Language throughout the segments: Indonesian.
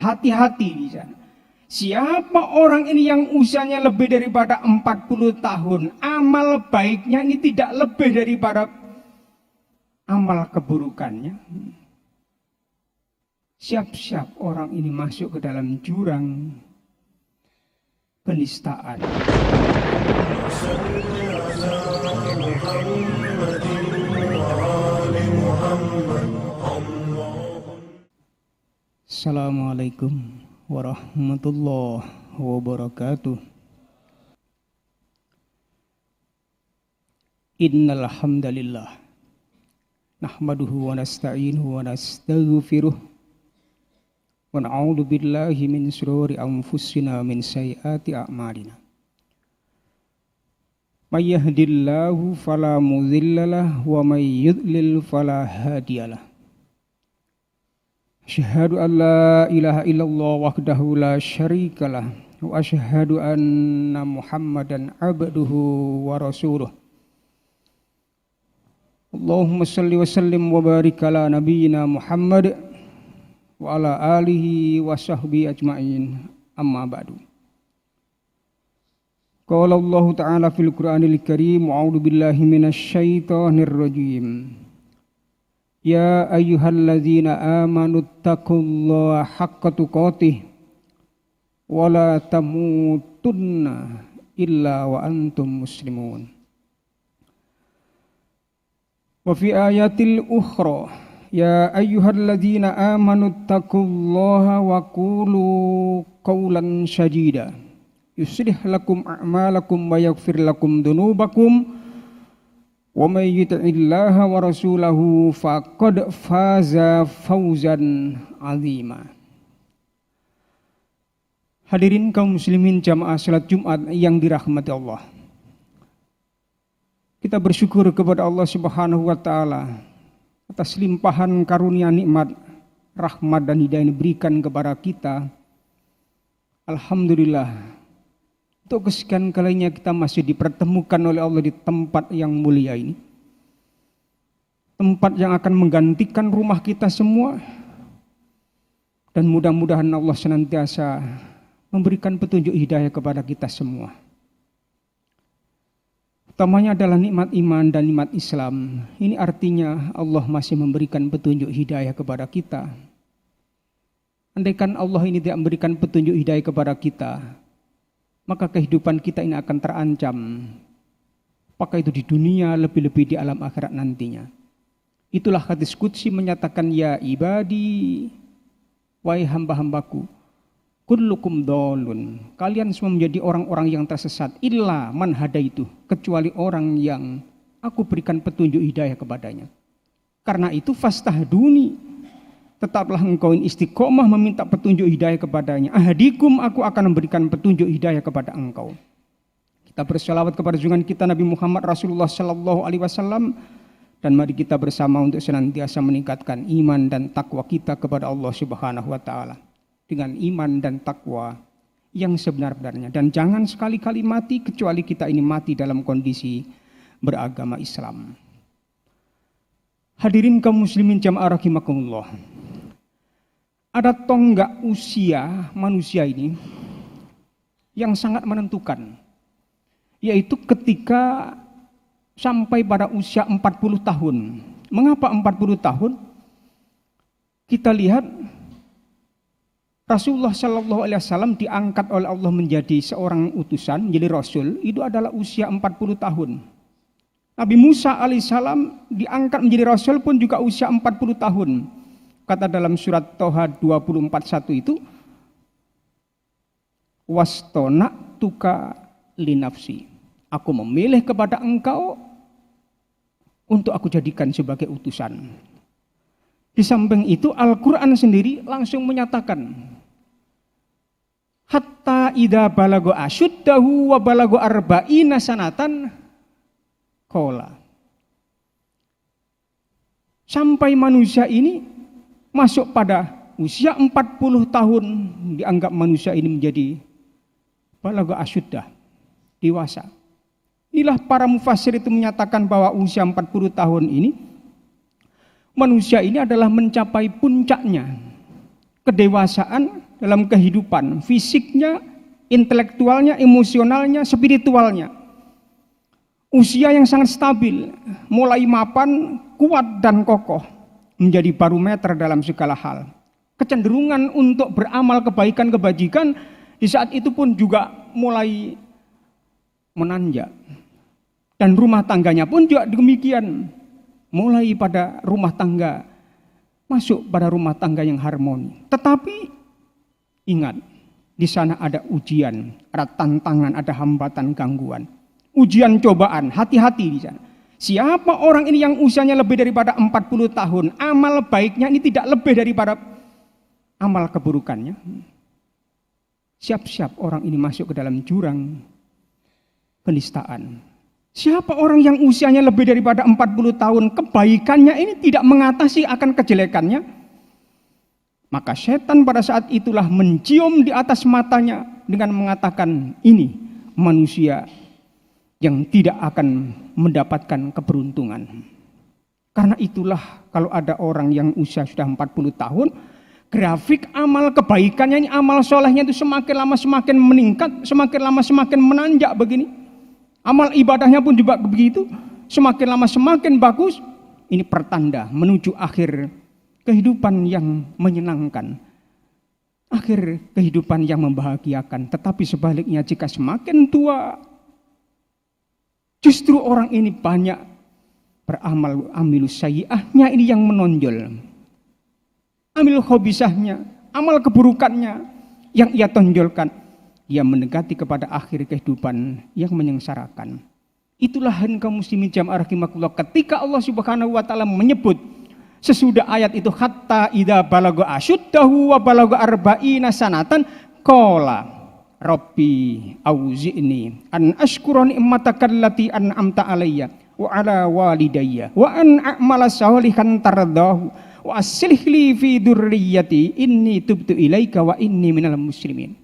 Hati-hati di sana. Siapa orang ini yang usianya lebih daripada 40 tahun, amal baiknya ini tidak lebih daripada amal keburukannya. Siap-siap orang ini masuk ke dalam jurang penistaan. Assalamualaikum warahmatullahi wabarakatuh. Innal hamdalillah nahmaduhu wa nasta'inuhu wa nastaghfiruh wa na'udzu billahi min shururi anfusina min sayyiati a'malina. May yahdihillahu fala mudhillalah wa may yudlil fala hadiyalah. Asyhadu an la ilaha illallah wahdahu la syarikalah wa asyhadu anna Muhammadan abduhu wa rasuluh. Allahumma salli wa sallim wa barik ala nabiyyina Muhammad wa ala alihi wa sahbihi ajma'in. Amma ba'du. Qala Allah ta'ala fil Qur'anil Karim, a'udzu billahi minasy syaithanir rajim. Ya ayyuhalladzina amanu taqullaha haqqa tuqatih wa la tamutunna illa wa antum muslimun. Wa fi ayatil ukhra ya ayyuhalladzina amanu taqullaha wa qulu qawlan sadida yuslih lakum a'malakum wa yaghfir lakum dhunubakum wa may yuti'illaha wa rasulahu faqad faza fawzan 'azima. Hadirin kaum muslimin jamaah salat Jumat yang dirahmati Allah. Kita bersyukur kepada Allah Subhanahu wa taala atas limpahan karunia nikmat, rahmat dan hidayah yang diberikan kepada kita. Alhamdulillah. Untuk kesekian kalinya kita masih dipertemukan oleh Allah di tempat yang mulia ini. Tempat yang akan menggantikan rumah kita semua. Dan mudah-mudahan Allah senantiasa memberikan petunjuk hidayah kepada kita semua. Utamanya adalah nikmat iman dan nikmat Islam. Ini artinya Allah masih memberikan petunjuk hidayah kepada kita. Andaikan Allah ini tidak memberikan petunjuk hidayah kepada kita, maka kehidupan kita ini akan terancam. Apakah itu di dunia, lebih-lebih di alam akhirat nantinya. Itulah hadis qudsi menyatakan, ya ibadi, wahai hamba-hambaku, kullukum dhalun, kalian semua menjadi orang-orang yang tersesat, illa man hadaitu, kecuali orang yang aku berikan petunjuk hidayah kepadanya. Karena itu fastahduni, tetaplah engkau istiqomah meminta petunjuk hidayah kepadanya. Ahadikum, aku akan memberikan petunjuk hidayah kepada engkau. Kita berselawat kepada junjungan kita Nabi Muhammad Rasulullah Sallallahu Alaihi Wasallam, dan mari kita bersama untuk senantiasa meningkatkan iman dan takwa kita kepada Allah Subhanahu Wa Taala dengan iman dan takwa yang sebenar-benarnya. Dan jangan sekali-kali mati kecuali kita ini mati dalam kondisi beragama Islam. Hadirin kaum muslimin jamaah rahimakumullah. Ada tonggak usia manusia ini yang sangat menentukan, yaitu ketika sampai pada usia 40 tahun. Mengapa 40 tahun? Kita lihat Rasulullah Shallallahu Alaihi Wasallam diangkat oleh Allah menjadi seorang utusan, menjadi Rasul, itu adalah usia 40 tahun. Nabi Musa alaihissalam diangkat menjadi Rasul pun juga usia 40 tahun. Kata dalam surat Toha 24:1 itu, wastona tuka linafsi, aku memilih kepada engkau untuk aku jadikan sebagai utusan. Di samping itu Al-Quran sendiri langsung menyatakan, hatta idza balago asyuddahu wa balago arba'ina sanatan qala, sampai manusia ini masuk pada usia 40 tahun, dianggap manusia ini menjadi balago asyuddah, dewasa. Inilah para mufassir itu menyatakan bahwa usia 40 tahun ini manusia ini adalah mencapai puncaknya kedewasaan dalam kehidupan, fisiknya, intelektualnya, emosionalnya, spiritualnya. Usia yang sangat stabil, mulai mapan, kuat dan kokoh, menjadi barometer dalam segala hal. Kecenderungan untuk beramal kebaikan kebajikan di saat itu pun juga mulai menanjak. Dan rumah tangganya pun juga demikian. Mulai pada rumah tangga, masuk pada rumah tangga yang harmoni. Tetapi ingat, di sana ada ujian, ada tantangan, ada hambatan, gangguan. Ujian cobaan, hati-hati di sana. Siapa orang ini yang usianya lebih daripada 40 tahun, amal baiknya ini tidak lebih daripada amal keburukannya. Siap-siap orang ini masuk ke dalam jurang penistaan. Siapa orang yang usianya lebih daripada 40 tahun, kebaikannya ini tidak mengatasi akan kejelekannya, maka setan pada saat itulah mencium di atas matanya dengan mengatakan, ini manusia yang tidak akan mendapatkan keberuntungan. Karena itulah kalau ada orang yang usia sudah 40 tahun, grafik amal kebaikannya, ini amal solehnya itu semakin lama semakin meningkat, semakin lama semakin menanjak begini. Amal ibadahnya pun juga begitu, semakin lama semakin bagus. Ini pertanda menuju akhir kehidupan yang menyenangkan, akhir kehidupan yang membahagiakan. Tetapi sebaliknya, jika semakin tua, justru orang ini banyak beramal amilus sayyi'ahnya ini yang menonjol. Amil khobisahnya, amal keburukannya yang ia tonjolkan. Ia mendekati kepada akhir kehidupan yang menyengsarakan. Itulah kaum muslimin jamaah rahimakumullah, ketika Allah Subhanahu wa taala menyebut sesudah ayat itu, hatta idza balagha asyuddahu wa balagha arba'ina sanatan qala rabbi auzi'ni an ashkura ni'mataka allati an'amta alayya wa ala walidayya wa an a'mala shalihan tardahu wa aslih li fi dzurriyyati inni tubtu ilaika wa inni minal muslimin.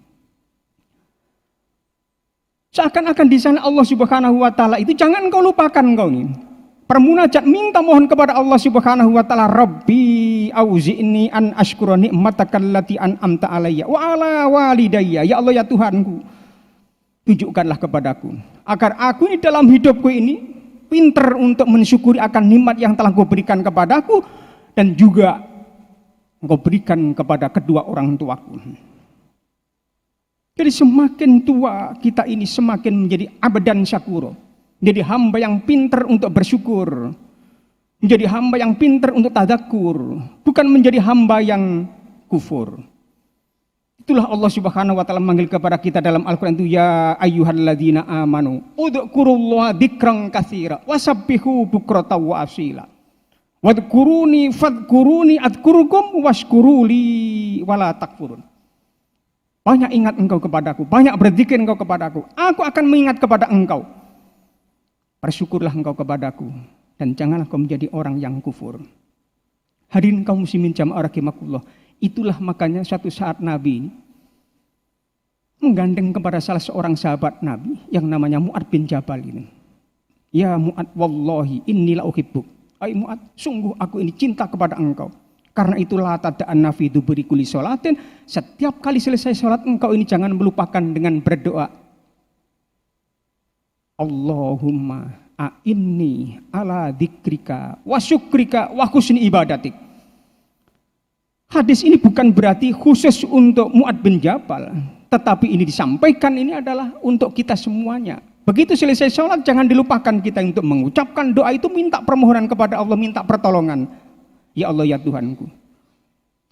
Seakan-akan di sana Allah Subhanahu wa taala itu, jangan kau lupakan kau ini. Permunajat, minta mohon kepada Allah Subhanahu wa taala, Rabbi auzi'ni an ashkura ni'mataka allati an'amta alayya wa ala walidayya. Ya Allah, ya Tuhanku, tunjukkanlah kepadaku agar aku ini dalam hidupku ini pinter untuk mensyukuri akan nikmat yang telah Kau berikan kepadaku dan juga Kau berikan kepada kedua orang tuaku. Jadi semakin tua kita ini semakin menjadi abdan syakuro, menjadi hamba yang pintar untuk bersyukur, menjadi hamba yang pintar untuk tadakur, bukan menjadi hamba yang kufur. Itulah Allah Subhanahu wa taala manggil kepada kita dalam Al-Qur'an itu, ya ayyuhalladzina amanu udzukurullaha dzikran katsira wasabbihu bukratan wa asila. Wadkuruni fadkuruni adkurukum washkuruli wala takfurun. Banyak ingat engkau kepadaku, banyak berzikir engkau kepadaku, aku akan mengingat kepada engkau. Bersyukurlah engkau kepadaku dan janganlah kau menjadi orang yang kufur. Hadirin kaum muslimin jamaah rahimakumullah, itulah makanya suatu saat Nabi menggandeng kepada salah seorang sahabat Nabi yang namanya Mu'ad bin Jabal ini. Ya Mu'ad, wallahi inni la uhibbuk. Ai Mu'ad, sungguh aku ini cinta kepada engkau. Karena itulah tada'anna fi duburi kulli sholatin, setiap kali selesai sholat engkau ini jangan melupakan dengan berdoa, Allahumma a'inni ala dzikrika wa syukrika wa husni ibadatik. Hadis ini bukan berarti khusus untuk Mu'ad bin Jabal, tetapi ini disampaikan ini adalah untuk kita semuanya. Begitu selesai sholat jangan dilupakan kita untuk mengucapkan doa itu, minta permohonan kepada Allah, minta pertolongan. Ya Allah, ya Tuhanku,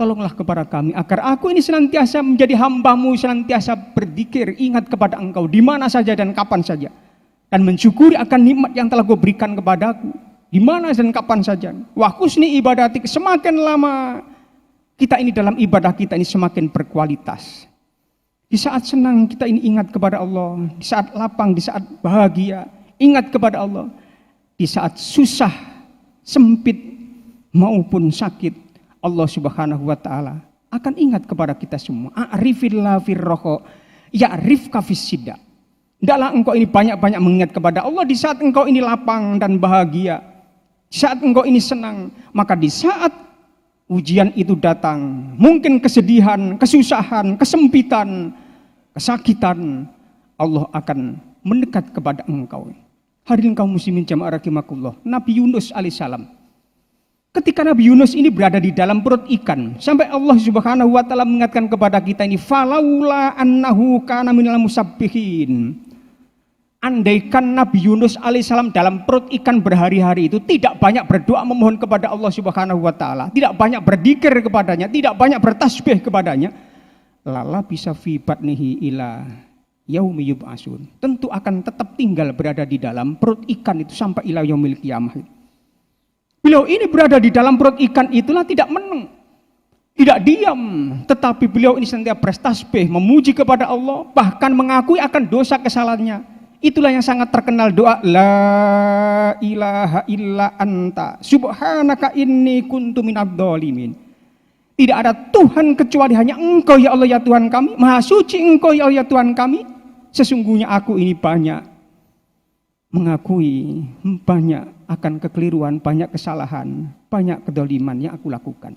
tolonglah kepada kami agar aku ini senantiasa menjadi hamba-Mu, senantiasa berzikir, ingat kepada Engkau di mana saja dan kapan saja, dan mensyukuri akan nikmat yang telah Kau berikan kepadaku di mana dan kapan saja. Wa husni ibadatik, semakin lama kita ini dalam ibadah kita ini semakin berkualitas. Di saat senang kita ini ingat kepada Allah, di saat lapang, di saat bahagia ingat kepada Allah, di saat susah, sempit maupun sakit, Allah Subhanahu wa taala akan ingat kepada kita semua. A'rifillah firroho ya'rifka fissidda. Hendaklah engkau ini banyak-banyak mengingat kepada Allah di saat engkau ini lapang dan bahagia, di saat engkau ini senang, maka di saat ujian itu datang, mungkin kesedihan, kesusahan, kesempitan, kesakitan, Allah akan mendekat kepada engkau. Hadirin kaum muslimin jamaah rahimakumullah, Nabi Yunus alaihissalam, ketika Nabi Yunus ini berada di dalam perut ikan, sampai Allah Subhanahu wa taala mengingatkan kepada kita ini, falaula annahu kana minal musabbihin. Andaikan Nabi Yunus alaihissalam dalam perut ikan berhari-hari itu tidak banyak berdoa memohon kepada Allah Subhanahu wa taala, tidak banyak berzikir kepadanya, tidak banyak bertasbih kepadanya, lala bisa fi batnihi ila yaumi yub'atsun. Tentu akan tetap tinggal berada di dalam perut ikan itu sampai ila yaumil qiyamah. Beliau ini berada di dalam perut ikan itulah tidak meneng, tidak diam, tetapi beliau ini senantiasa bertasbih, memuji kepada Allah, bahkan mengakui akan dosa kesalahannya. Itulah yang sangat terkenal doa la ilaha illa anta subhanaka inni kuntu minadz dzalimin. Tidak ada Tuhan kecuali hanya Engkau ya Allah ya Tuhan kami, Maha suci Engkau ya Allah ya Tuhan kami. Sesungguhnya aku ini banyak mengakui banyak akan kekeliruan, banyak kesalahan, banyak kedzaliman yang aku lakukan.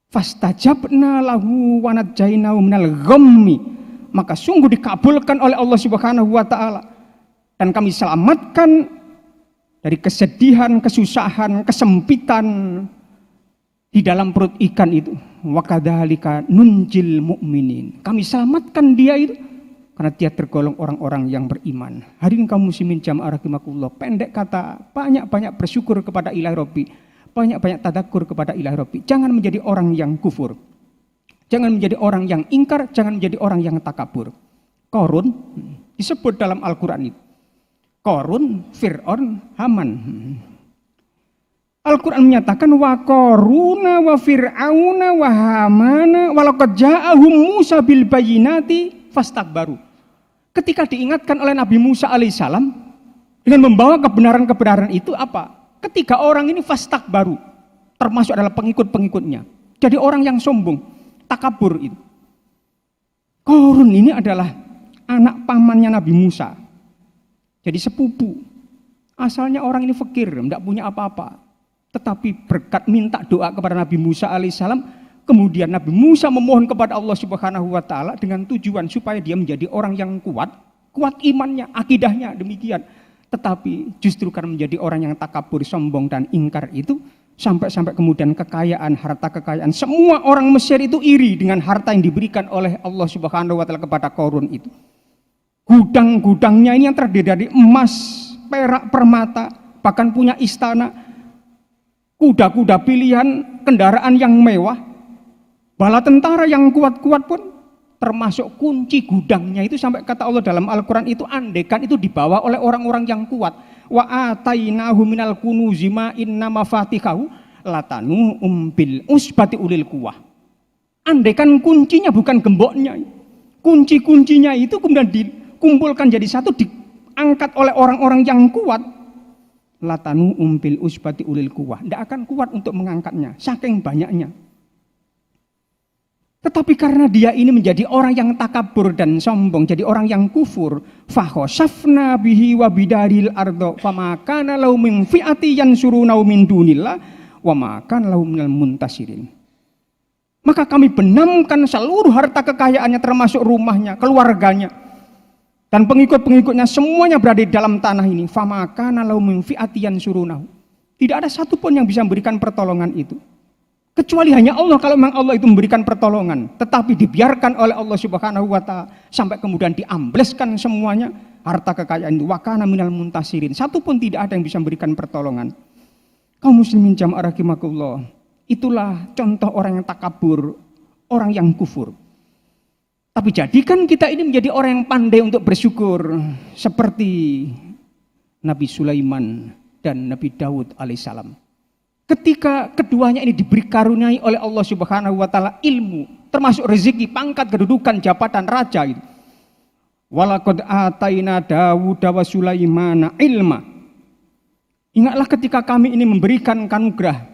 Fastajabna lahu wa najjaynahu minal ghammi. Maka sungguh dikabulkan oleh Allah Subhanahu wa taala dan kami selamatkan dari kesedihan, kesusahan, kesempitan di dalam perut ikan itu. Wa kadzalika nunjil mu'minin. Kami selamatkan dia itu karena dia tergolong orang-orang yang beriman. Hadirin kaum muslimin jamaah rahimakumullah, pendek kata, banyak-banyak bersyukur kepada Ilahi Rabbi, banyak-banyak tadzakur kepada Ilahi Rabbi. Jangan menjadi orang yang kufur. Jangan menjadi orang yang ingkar, jangan menjadi orang yang takabur. Qarun disebut dalam Al-Quran itu. Qarun, Fir'aun, Haman. Al-Quran menyatakan wa Qaruna wa Fir'auna wa Hamana wa laqad ja'ahum Musa bil bayyinati fastakbaru. Ketika diingatkan oleh Nabi Musa alaihissalam dengan membawa kebenaran-kebenaran itu apa? Ketika orang ini fastakbaru, termasuk adalah pengikut-pengikutnya. Jadi orang yang sombong, takabur itu. Qarun ini adalah anak pamannya Nabi Musa. Jadi sepupu. Asalnya orang ini fakir, tidak punya apa-apa. Tetapi berkat minta doa kepada Nabi Musa alaihissalam, kemudian Nabi Musa memohon kepada Allah Subhanahu wa taala dengan tujuan supaya dia menjadi orang yang kuat imannya, akidahnya demikian. Tetapi justru karena menjadi orang yang takabur, sombong dan ingkar itu, sampai kemudian kekayaan, harta kekayaan, semua orang Mesir itu iri dengan harta yang diberikan oleh Allah Subhanahu wa taala kepada Qarun itu. Gudang-gudangnya ini yang terdiri dari emas, perak, permata, bahkan punya istana, kuda-kuda pilihan, kendaraan yang mewah, bala tentara yang kuat-kuat pun, termasuk kunci gudangnya itu sampai kata Allah dalam Al-Quran itu andekan itu dibawa oleh orang-orang yang kuat. Wa atainahu minal kunuzi ma inna mafatihahu latanu bil usbati ulil quwah. Andekan kuncinya bukan gemboknya, kunci-kuncinya itu kemudian dikumpulkan jadi satu, diangkat oleh orang-orang yang kuat, latanu bil usbati ulil quwah, tidak akan kuat untuk mengangkatnya saking banyaknya. Tetapi karena dia ini menjadi orang yang takabur dan sombong, jadi orang yang kufur, fakhosafna bihi wa bidaril ardo fama kana lahu min fi'ati yansurunahu min dunillah wa ma kana lahu minal muntasirin. Maka kami benamkan seluruh harta kekayaannya, termasuk rumahnya, keluarganya, dan pengikut-pengikutnya semuanya berada di dalam tanah ini. Fama kana lahu min fi'ati yansurunahu. Tidak ada satupun yang bisa memberikan pertolongan itu. Kecuali hanya Allah, kalau memang Allah itu memberikan pertolongan. Tetapi dibiarkan oleh Allah Subhanahu wa ta'ala sampai kemudian diambleskan semuanya harta kekayaan itu. Wa kana minal muntasirin. Satu pun tidak ada yang bisa memberikan pertolongan. Kaum muslimin jamaah rahimakumullah, itulah contoh orang yang takabur, orang yang kufur. Tapi jadikan kita ini menjadi orang yang pandai untuk bersyukur, seperti Nabi Sulaiman dan Nabi Daud alaihissalam. Ketika keduanya ini diberi karuniai oleh Allah Subhanahu wa taala ilmu, termasuk rezeki, pangkat, kedudukan, jabatan raja itu. Walaqad ataina Dawud wa Sulaimana ilma. Ingatlah ketika kami ini memberikan anugerah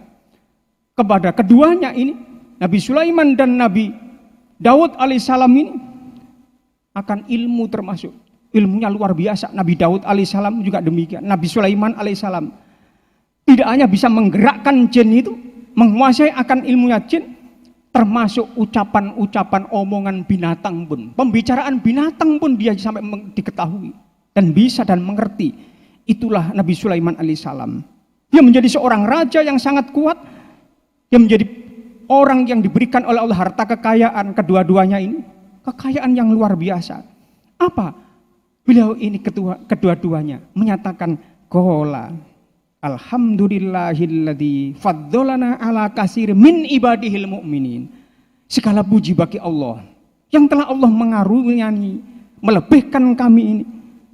kepada keduanya ini, Nabi Sulaiman dan Nabi Daud alaihissalam ini, akan ilmu, termasuk ilmunya luar biasa. Nabi Daud alaihissalam juga demikian, Nabi Sulaiman alaihissalam. Tidak hanya bisa menggerakkan jin itu, menguasai akan ilmunya jin, termasuk ucapan-ucapan omongan binatang pun, pembicaraan binatang pun dia sampai diketahui dan bisa dan mengerti. Itulah Nabi Sulaiman alaihissalam. Dia menjadi seorang raja yang sangat kuat. Dia menjadi orang yang diberikan oleh Allah harta kekayaan kedua-duanya ini. Kekayaan yang luar biasa. Apa? Beliau ini kedua-duanya menyatakan qala alhamdulillahilladzi faddalana ala katsir min ibadihil mu'minin. Segala puji bagi Allah yang telah Allah mengaruniai, melebihkan kami ini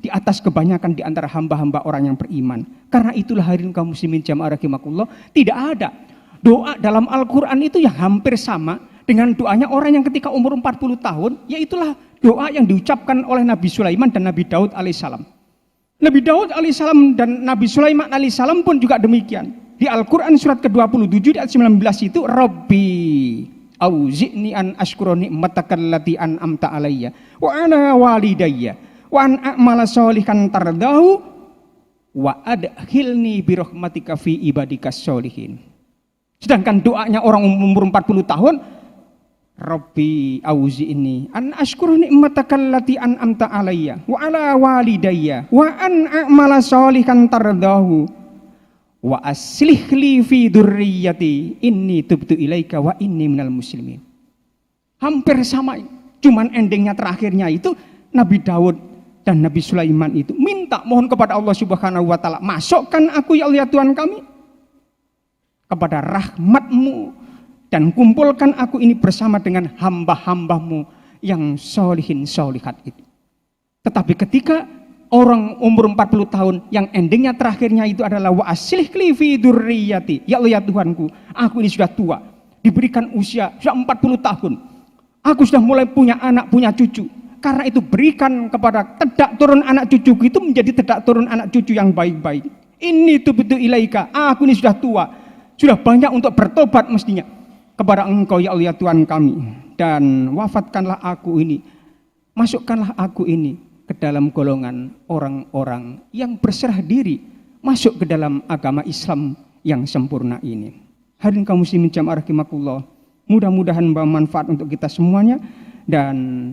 di atas kebanyakan di antara hamba-hamba orang yang beriman. Karena itulah hadirin kaum muslimin jamaah rahimakumullah, tidak ada doa dalam Al-Quran itu yang hampir sama dengan doanya orang yang ketika umur 40 tahun, yaitulah doa yang diucapkan oleh Nabi Sulaiman dan Nabi Daud alaihissalam. Nabi Daud alaihissalam dan Nabi Sulaiman alaihissalam pun juga demikian. Di Al-Quran surat ke-27 di ayat 19 itu, Rabbi auzi'ni an ashkura ni'mataka allati an'amta alayya wa ala walidayya wa an a'mala sholihan tardahu wa adkhilni bi rahmatika fi ibadikas sholihin. Sedangkan doanya orang umur 40 tahun, Rabbi auzi'ni an ashkura ni'mataka allati an'amta alayya wa ala walidayya wa an a'mala sholihan tardahu wa aslih li fi dzurriyyati inni tubtu ilaika wa inni minal muslimin. Hampir sama, cuman endingnya terakhirnya itu Nabi Daud dan Nabi Sulaiman itu minta mohon kepada Allah Subhanahu wa taala, masukkan aku ya Allah Tuhan kami kepada rahmat-Mu dan kumpulkan aku ini bersama dengan hamba-hamba-Mu yang solihin solihat itu. Tetapi ketika orang umur 40 tahun yang endingnya terakhirnya itu adalah wa aslih li fi dzurriyyati, ya Allah ya Tuhanku, aku ini sudah tua, diberikan usia sudah 40 tahun. Aku sudah mulai punya anak, punya cucu. Karena itu berikan kepada tedak turun anak cucuku itu menjadi tedak turun anak cucu yang baik-baik. Ini tubtu ilaika, aku ini sudah tua, sudah banyak untuk bertobat mestinya kepada Engkau ya Allah ya Tuhan kami, dan wafatkanlah aku ini, masukkanlah aku ini ke dalam golongan orang-orang yang berserah diri masuk ke dalam agama Islam yang sempurna ini. Hadirin kaum muslimin jamaah rahimakumullah, mudah-mudahan bermanfaat untuk kita semuanya dan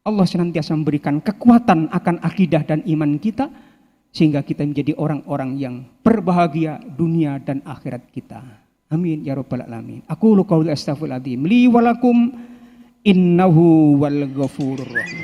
Allah senantiasa memberikan kekuatan akan akidah dan iman kita sehingga kita menjadi orang-orang yang berbahagia dunia dan akhirat kita. Amin ya rabbal alamin. Aqulu qouli astaghfirullahaladzim li wa lakum innahu wal ghafurur rahim.